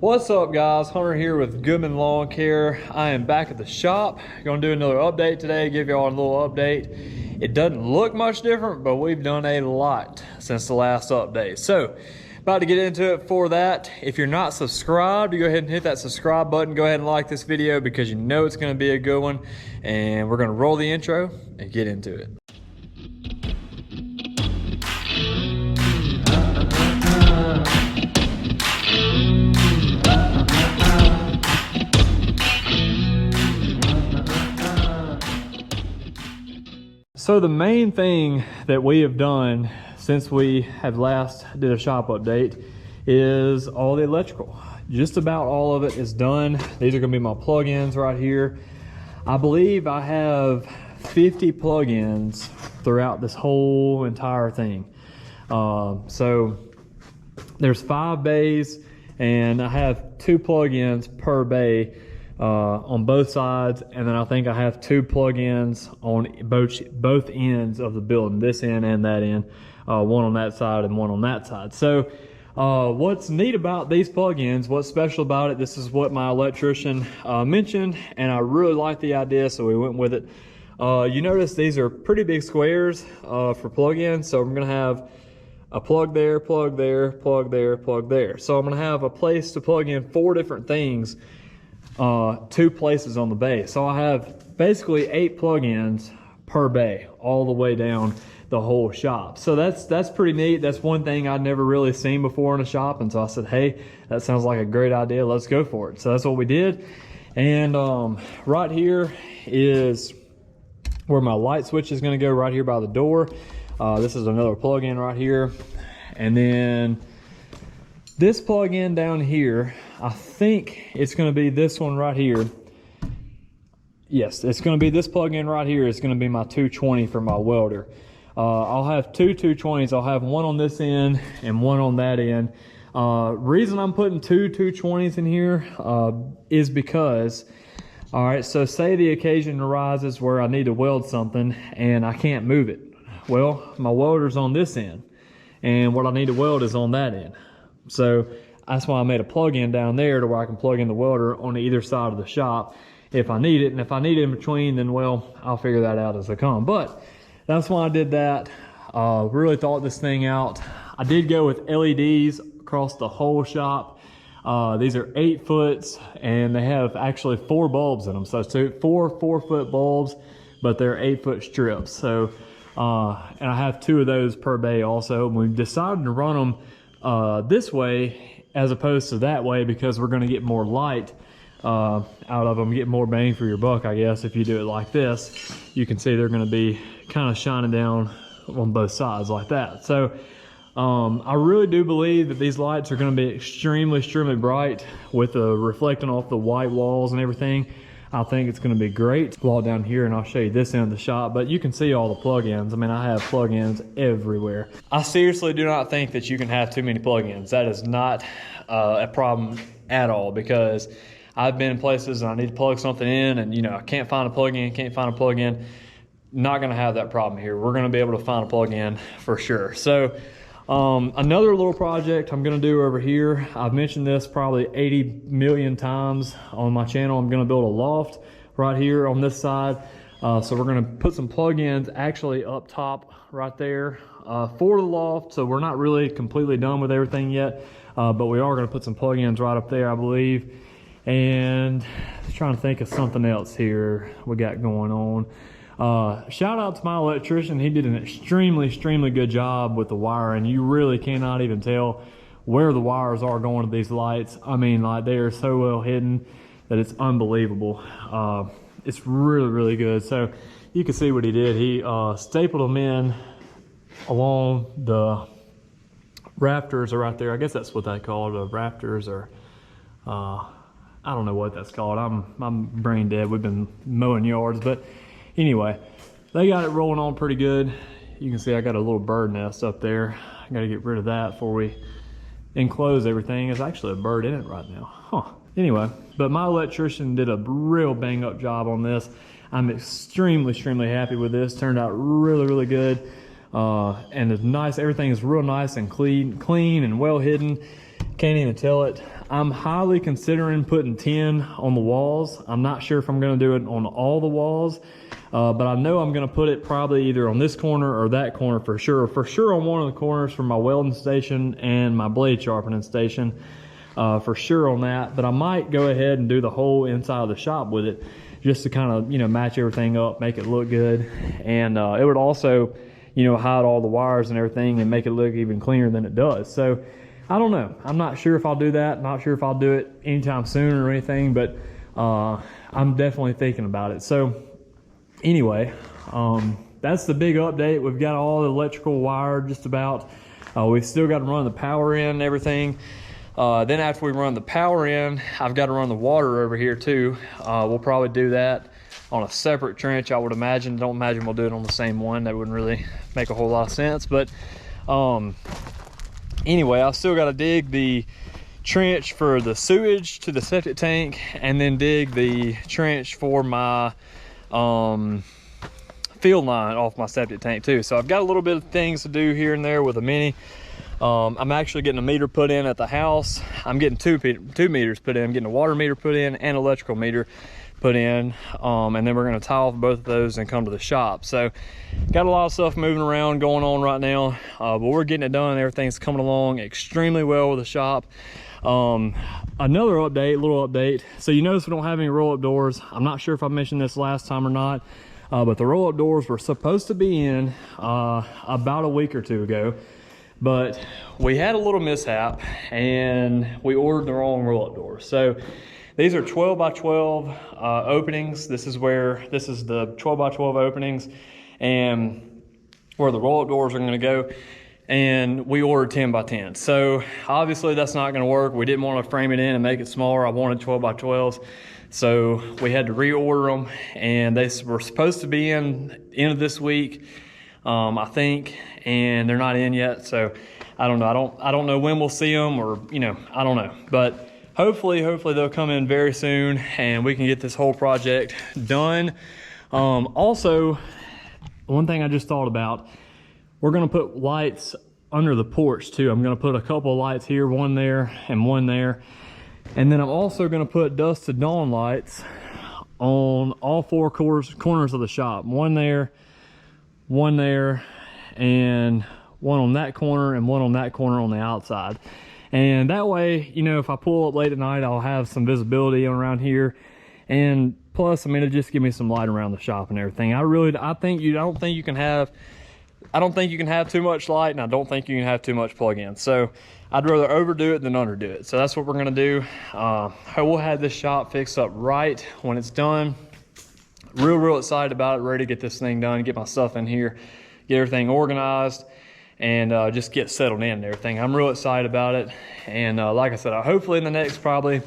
What's up guys, Hunter here with Goodman Lawn Care. I am back at the shop. Gonna do another update today, give y'all a little update. It doesn't look much different, but we've done a lot since the last update. So, about to get into it. For that, if you're not subscribed, you go ahead and hit that subscribe button. Go ahead and like this video because you know it's gonna be a good one. And we're gonna roll the intro and get into it. So the main thing that we have done since we have last did a shop update is all the electrical. Just about all of it is done. These are gonna be my plugins right here. I believe I have 50 plugins throughout this whole entire thing. So there's 5 bays and I have 2 plugins per bay on both sides, and then I think I have 2 plugins on both ends of the building, this end and that end, one on that side and one on that side. So what's neat about these plugins, what's special about it, this is what my electrician mentioned, and I really like the idea, so we went with it. You notice these are pretty big squares for plugins, so I'm gonna have a plug there, plug there, plug there, plug there. So I'm gonna have a place to plug in 4 different things, 2 places on the bay. So I have basically 8 plugins per bay all the way down the whole shop. So that's pretty neat. That's one thing I'd never really seen before in a shop, and so I said, hey, that sounds like a great idea, let's go for it. So that's what we did. And right here is where my light switch is going to go, right here by the door. This is another plug-in right here, and then this plug-in down here, I think it's going to be this one right here. Yes, it's going to be this plug-in right here. It's going to be my 220 for my welder. I'll have 2 220s. I'll have one on this end and one on that end. Reason I'm putting 2 220s in here is because, all right, so say the occasion arises where I need to weld something and I can't move it. Well, my welder's on this end, and what I need to weld is on that end. So that's why I made a plug-in down there to where I can plug in the welder on either side of the shop if I need it. And if I need it in between, then well, I'll figure that out as I come. But that's why I did that. Really thought this thing out. I did go with LEDs across the whole shop. These are 8 foots and they have actually 4 bulbs in them. So 4 4-foot bulbs, but they're 8-foot strips. So, and I have 2 of those per bay also. We decided to run them this way as opposed to that way because we're going to get more light out of them, get more bang for your buck, I guess. If you do it like this, you can see they're going to be kind of shining down on both sides like that. So I really do believe that these lights are going to be extremely bright with the reflecting off the white walls and everything. I think it's going to be great. While down here, and I'll show you this end of the shop, but you can see all the plugins. I mean, I have plugins everywhere. I seriously do not think that you can have too many plugins. That is not a problem at all, because I've been in places and I need to plug something in and, you know, I can't find a plug-in, Not going to have that problem here. We're going to be able to find a plug-in for sure. So another little project I'm going to do over here, I've mentioned this probably 80 million times on my channel. I'm going to build a loft right here on this side. So we're going to put some plug-ins actually up top right there for the loft. So we're not really completely done with everything yet, but we are going to put some plug-ins right up there, I believe. And trying to think of something else here we got going on. Shout out to my electrician. He did an extremely good job with the wiring. You really cannot even tell where the wires are going to these lights. I mean, like, they are so well hidden that it's unbelievable. It's really good. So you can see what he did. He stapled them in along the rafters are right there. I guess that's what they call the rafters, or I don't know what that's called. I'm brain dead. We've been mowing yards, but anyway, they got it rolling on pretty good. You can see I got a little bird nest up there. I got to get rid of that before we enclose everything. There's actually a bird in it right now. Huh. Anyway, but my electrician did a real bang up job on this. I'm extremely happy with this. Turned out really good. And it's nice. Everything is real nice and clean and well hidden. Can't even tell it. I'm highly considering putting tin on the walls. I'm not sure if I'm gonna do it on all the walls, but I know I'm gonna put it probably either on this corner or that corner for sure. For sure on one of the corners for my welding station and my blade sharpening station, for sure on that. But I might go ahead and do the whole inside of the shop with it, just to kind of, you know, match everything up, make it look good. And it would also, you know, hide all the wires and everything and make it look even cleaner than it does. So I don't know. I'm not sure if I'll do that. Not sure if I'll do it anytime soon or anything, but I'm definitely thinking about it. So anyway, that's the big update. We've got all the electrical wired just about. We've still got to run the power in and everything. Then after we run the power in, I've got to run the water over here too. We'll probably do that on a separate trench, I would imagine. Don't imagine we'll do it on the same one. That wouldn't really make a whole lot of sense. But anyway, I've still got to dig the trench for the sewage to the septic tank, and then dig the trench for my field line off my septic tank too. So I've got a little bit of things to do here and there with a mini. I'm actually getting a meter put in at the house. I'm getting two meters put in. I'm getting a water meter put in and electrical meter put in, and then we're going to tie off both of those and come to the shop. So got a lot of stuff moving around going on right now, but we're getting it done. Everything's coming along extremely well with the shop. Another update, little update. So you notice we don't have any roll-up doors. I'm not sure if I mentioned this last time or not, but the roll-up doors were supposed to be in about a week or two ago. But we had a little mishap and we ordered the wrong roll-up doors. So these are 12 by 12 openings. This is the 12 by 12 openings and where the roll-up doors are going to go. And we ordered 10 by 10. So obviously that's not going to work. We didn't want to frame it in and make it smaller. I wanted 12 by 12s. So we had to reorder them, and they were supposed to be in end of this week, I think, and they're not in yet. So I don't know. I don't know when we'll see them, or, you know, I don't know. But hopefully they'll come in very soon and we can get this whole project done. Also, one thing I just thought about, we're gonna put lights under the porch too. I'm gonna put a couple of lights here, one there and one there. And then I'm also gonna put dusk to dawn lights on all four corners of the shop. One there, and one on that corner and one on that corner on the outside. And that way, you know, if I pull up late at night, I'll have some visibility around here. And plus, I mean, it'll just give me some light around the shop and everything. I don't think you can have too much light, and I don't think you can have too much plug-in. So I'd rather overdo it than underdo it. So that's what we're gonna do. We'll have this shop fixed up right when it's done. Real excited about it, ready to get this thing done, get my stuff in here, get everything organized, and just get settled in and everything. I'm real excited about it. And like I said, hopefully in the next probably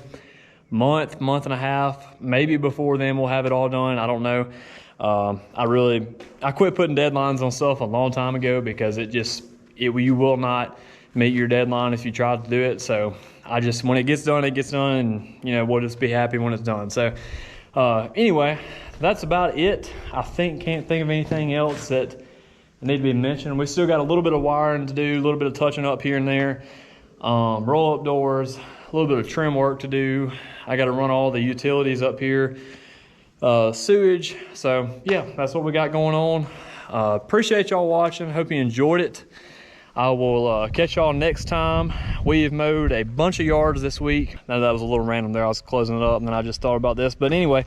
month and a half, maybe before then, we'll have it all done. I don't know. I quit putting deadlines on stuff a long time ago because you will not meet your deadline if you try to do it. So when it gets done, and, you know, we'll just be happy when it's done. So anyway, that's about it. Can't think of anything else that need to be mentioned. We still got a little bit of wiring to do, a little bit of touching up here and there, roll up doors, a little bit of trim work to do. I got to run all the utilities up here, sewage. So yeah, that's what we got going on. Appreciate y'all watching. Hope you enjoyed it. I will catch y'all next time. We have mowed a bunch of yards this week. Now that was a little random there. I was closing it up and then I just thought about this. But anyway,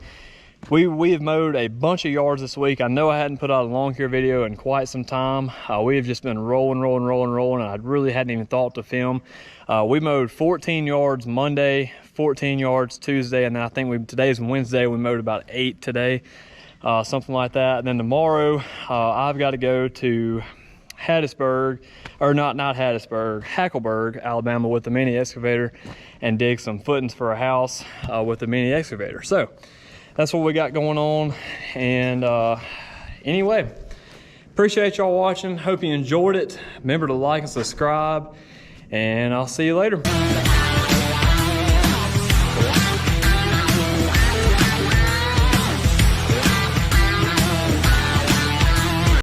we have mowed a bunch of yards this week. I know I hadn't put out a lawn care video in quite some time. We have just been rolling, and I really hadn't even thought to film. We mowed 14 yards Monday, 14 yards Tuesday, and then I think today's Wednesday, we mowed about 8 today, something like that. And then tomorrow, I've got to go to Hackleburg, Alabama with the mini excavator and dig some footings for a house with the mini excavator. So that's what we got going on. And anyway, appreciate y'all watching. Hope you enjoyed it. Remember to like and subscribe, and I'll see you later.